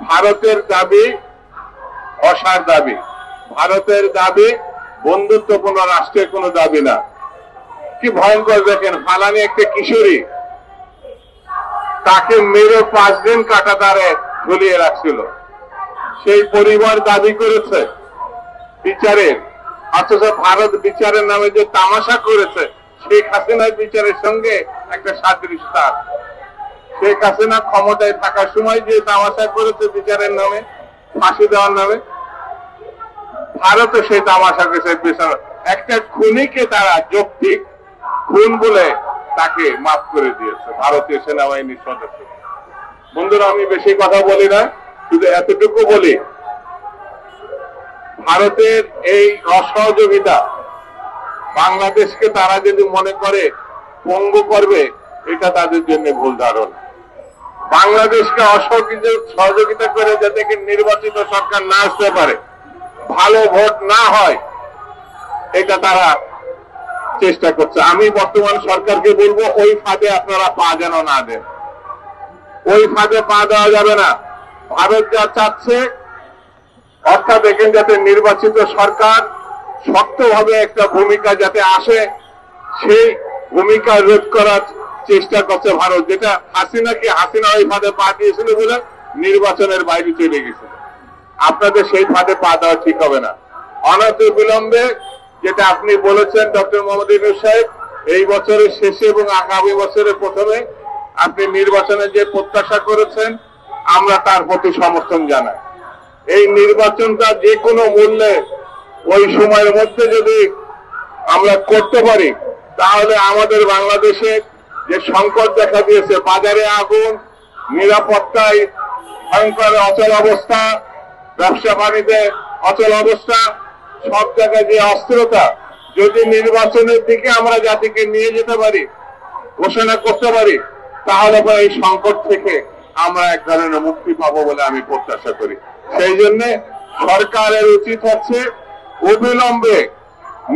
ভারতের দাবি অসার দাবি, ভারতের দাবি বন্ধুত্বপূর্ণ রাষ্ট্রের কোনো দাবি না। কি ভয়ঙ্কর দেখেন, ফালানি একটা কিশোরী, তাকে মেরে 5 দিন কাঁটাতারে ঝুলিয়ে রাখছিল, সেই পরিবার দাবি করেছে বিচারের, অথচ ভারত বিচারের নামে যে তামাশা করেছে শেখ হাসিনার বিচারের সঙ্গে একটা সাদৃশ্যতা আছে। শেখ হাসিনা ক্ষমতায় থাকার সময় যে তামাশা করেছে বিচারের নামে, ফাঁসি দেওয়ার নামে, ভারতও সেই তামাশা করেছে বিচার। একটা খুনিকে তারা যৌক্তিক খুন বলে তাকে মাফ করে দিয়েছে ভারতীয় সেনাবাহিনীর সদস্য। বন্ধুরা, আমি বেশি কথা বলি না, শুধু এতটুকু বলি, ভারতের এই অসহযোগিতা বাংলাদেশকে তারা যদি মনে করে পঙ্গু করবে, এটা তাদের জন্য ভুল ধারণা। বাংলাদেশকে অসহযোগিতা করে যাতে নির্বাচিত সরকার না আসতে পারে, ভালো ভোট না হয়, এটা তারা চেষ্টা করছে। আমি বর্তমান সরকারকে বলবো, ওই ফাঁদে আপনারা পা যেন না দেন, ওই ফাঁদে পা দেওয়া যাবে না। ভারত যা চাচ্ছে, অর্থাৎ এখানে যাতে নির্বাচিত সরকার শক্তভাবে একটা ভূমিকা যাতে আসে, সেই ভূমিকা রোধ করার চেষ্টা করছে ভারত, যেটা হাসিনা ওই ফাঁদে পা দিয়েছিল বলে নির্বাচনের বাইরে চলে গেছিল। আপনাদের সেই ফাঁদে পা দেওয়া ঠিক হবে না। অনতি বিলম্বে, যেটা আপনি বলেছেন ডক্টর মোহাম্মদ ইউনূস সাহেব, এই বছরের শেষে এবং আগামী বছরের প্রথমে আপনি নির্বাচনের যে প্রত্যাশা করেছেন, আমরা তার প্রতি সমর্থন জানাই। এই নির্বাচনটা যে কোনো মূল্যে ওই সময়ের মধ্যে যদি আমরা করতে পারি, তাহলে আমাদের বাংলাদেশে যে সংকট দেখা দিয়েছে, বাজারে আগুন, নিরাপত্তায় ভয়ঙ্কর অচল অবস্থা, ব্যবসা বাণিজ্যে অচল অবস্থা, সব জায়গায় যে অস্থিরতা, যদি নির্বাচনের দিকে আমরা জাতিকে নিয়ে যেতে পারি, ঘোষণা করতে পারি, তাহলে এই সংকট থেকে আমরা এক ধরনের মুক্তি পাবো বলে আমি প্রত্যাশা করি। সেই জন্য সরকারের উচিত হচ্ছে অবিলম্বে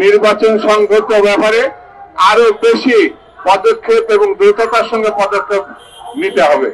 নির্বাচন সংক্রান্ত ব্যাপারে আরো বেশি পদক্ষেপ এবং দ্রুততার সঙ্গে পদক্ষেপ নিতে হবে।